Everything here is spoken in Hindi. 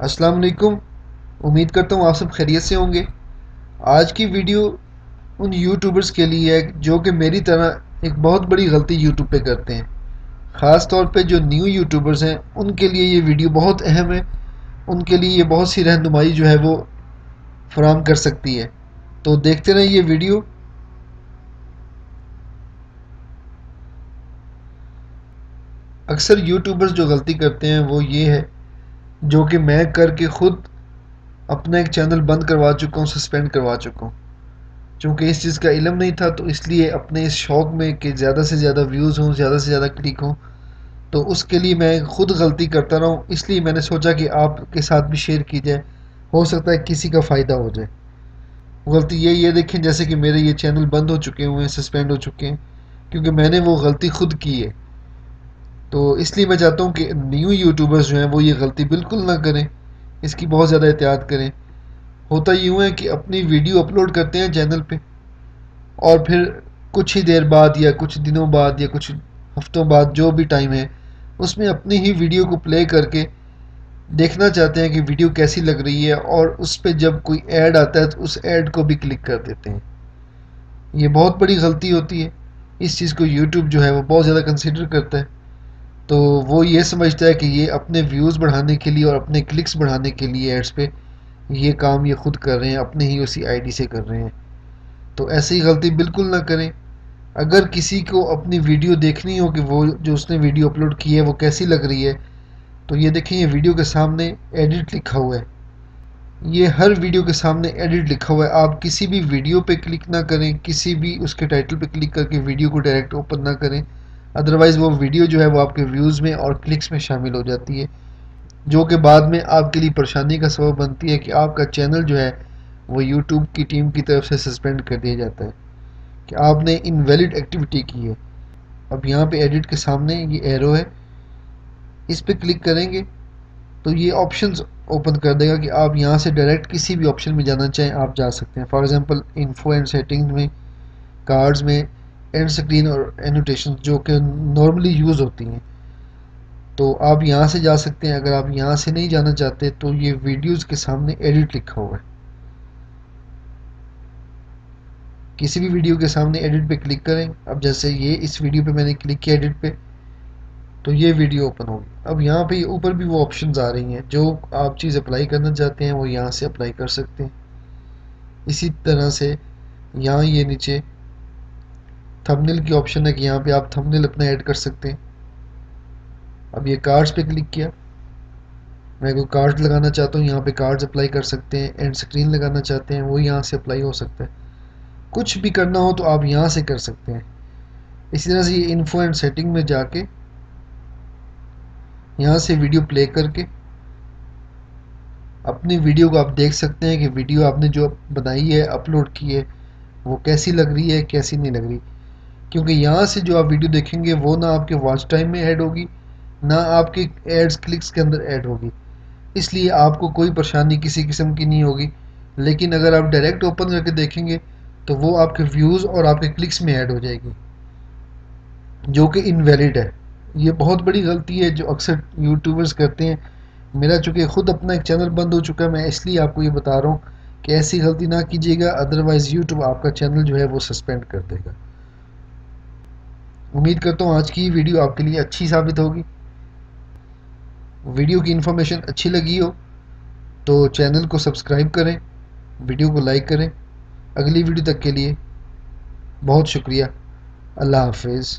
अस्सलाम वालेकुम। उम्मीद करता हूँ आप सब खैरियत से होंगे। आज की वीडियो उन यूट्यूबर्स के लिए है जो कि मेरी तरह एक बहुत बड़ी गलती यूट्यूब पे करते हैं। ख़ास तौर पे जो न्यू यूट्यूबर्स हैं उनके लिए ये वीडियो बहुत अहम है। उनके लिए ये बहुत सी रहनुमाई जो है वो फराहम कर सकती है। तो देखते रहें ये वीडियो। अक्सर यूट्यूबर्स जो गलती करते हैं वो ये है, जो कि मैं करके ख़ुद अपना एक चैनल बंद करवा चुका हूँ, सस्पेंड करवा चुका हूँ। चूँकि इस चीज़ का इल्म नहीं था तो इसलिए अपने इस शौक़ में कि ज़्यादा से ज़्यादा व्यूज़ हों, ज़्यादा से ज़्यादा क्लिक हों, तो उसके लिए मैं खुद गलती करता रहा हूँ। इसलिए मैंने सोचा कि आपके साथ भी शेयर की जाए, हो सकता है किसी का फ़ायदा हो जाए। गलती यही है, देखें जैसे कि मेरे ये चैनल बंद हो चुके हुए हैं, सस्पेंड हो चुके हैं, क्योंकि मैंने वो गलती खुद की है। तो इसलिए मैं चाहता हूँ कि न्यू यूट्यूबर्स जो हैं वो ये गलती बिल्कुल ना करें, इसकी बहुत ज़्यादा एहतियात करें। होता यूँ है कि अपनी वीडियो अपलोड करते हैं चैनल पे, और फिर कुछ ही देर बाद या कुछ दिनों बाद या कुछ हफ्तों बाद, जो भी टाइम है, उसमें अपनी ही वीडियो को प्ले करके देखना चाहते हैं कि वीडियो कैसी लग रही है, और उस पर जब कोई ऐड आता है तो उस ऐड को भी क्लिक कर देते हैं। ये बहुत बड़ी गलती होती है। इस चीज़ को यूट्यूब जो है वो बहुत ज़्यादा कंसिडर करता है। तो वो ये समझता है कि ये अपने व्यूज़ बढ़ाने के लिए और अपने क्लिक्स बढ़ाने के लिए एड्स पे ये काम ये खुद कर रहे हैं, अपने ही उसी आईडी से कर रहे हैं। तो ऐसी गलती बिल्कुल ना करें। अगर किसी को अपनी वीडियो देखनी हो कि वो जो उसने वीडियो अपलोड की है वो कैसी लग रही है, तो ये देखें, ये वीडियो के सामने एडिट लिखा हुआ है। ये हर वीडियो के सामने एडिट लिखा हुआ है। आप किसी भी वीडियो पे क्लिक ना करें, किसी भी उसके टाइटल पे क्लिक करके वीडियो को डायरेक्ट ओपन ना करें, अदरवाइज़ वो वीडियो जो है वो आपके व्यूज़ में और क्लिक्स में शामिल हो जाती है, जो कि बाद में आपके लिए परेशानी का सबब बनती है कि आपका चैनल जो है वो यूट्यूब की टीम की तरफ से सस्पेंड कर दिया जाता है कि आपने इनवैलिड एक्टिविटी की है। अब यहाँ पे एडिट के सामने ये एरो है, इस पे क्लिक करेंगे तो ये ऑप्शंस ओपन कर देगा कि आप यहाँ से डायरेक्ट किसी भी ऑप्शन में जाना चाहें आप जा सकते हैं। For example info and settings में, कार्ड्स में, एंड स्क्रीन और एनोटेशन जो कि नॉर्मली यूज़ होती हैं, तो आप यहाँ से जा सकते हैं। अगर आप यहाँ से नहीं जाना चाहते तो ये वीडियोज़ के सामने एडिट लिखा हुआ है, किसी भी वीडियो के सामने एडिट पे क्लिक करें। अब जैसे ये इस वीडियो पे मैंने क्लिक किया एडिट पे, तो ये वीडियो ओपन होगी। अब यहाँ पे ऊपर भी वो ऑप्शंस आ रही हैं, जो आप चीज़ अप्लाई करना चाहते हैं वो यहाँ से अप्लाई कर सकते हैं। इसी तरह से यहाँ ये नीचे थंबनेल की ऑप्शन है कि यहाँ पे आप थंबनेल अपना ऐड कर सकते हैं। अब ये कार्ड्स पे क्लिक किया, मैं कोई कार्ड लगाना चाहता हूँ, यहाँ पे कार्ड्स अप्लाई कर सकते हैं। एंड स्क्रीन लगाना चाहते हैं वो यहाँ से अप्लाई हो सकता है। कुछ भी करना हो तो आप यहाँ से कर सकते हैं। इसी तरह से ये इन्फो एंड सेटिंग में जाके यहाँ से वीडियो प्ले करके अपनी वीडियो को आप देख सकते हैं कि वीडियो आपने जो बनाई है, अपलोड की है, वो कैसी लग रही है, कैसी नहीं लग रही। क्योंकि यहाँ से जो आप वीडियो देखेंगे वो ना आपके वॉच टाइम में ऐड होगी, ना आपके एड्स क्लिक्स के अंदर ऐड होगी, इसलिए आपको कोई परेशानी किसी किस्म की नहीं होगी। लेकिन अगर आप डायरेक्ट ओपन करके देखेंगे तो वो आपके व्यूज़ और आपके क्लिक्स में ऐड हो जाएगी, जो कि इनवैलिड है। ये बहुत बड़ी गलती है जो अक्सर यूट्यूबर्स करते हैं। मेरा चूँकि ख़ुद अपना एक चैनल बंद हो चुका है, मैं इसलिए आपको ये बता रहा हूँ कि ऐसी गलती ना कीजिएगा, अदरवाइज़ यूट्यूब आपका चैनल जो है वो सस्पेंड कर देगा। उम्मीद करता हूँ आज की वीडियो आपके लिए अच्छी साबित होगी। वीडियो की इन्फॉर्मेशन अच्छी लगी हो तो चैनल को सब्सक्राइब करें, वीडियो को लाइक करें। अगली वीडियो तक के लिए बहुत शुक्रिया। अल्लाह हाफिज़।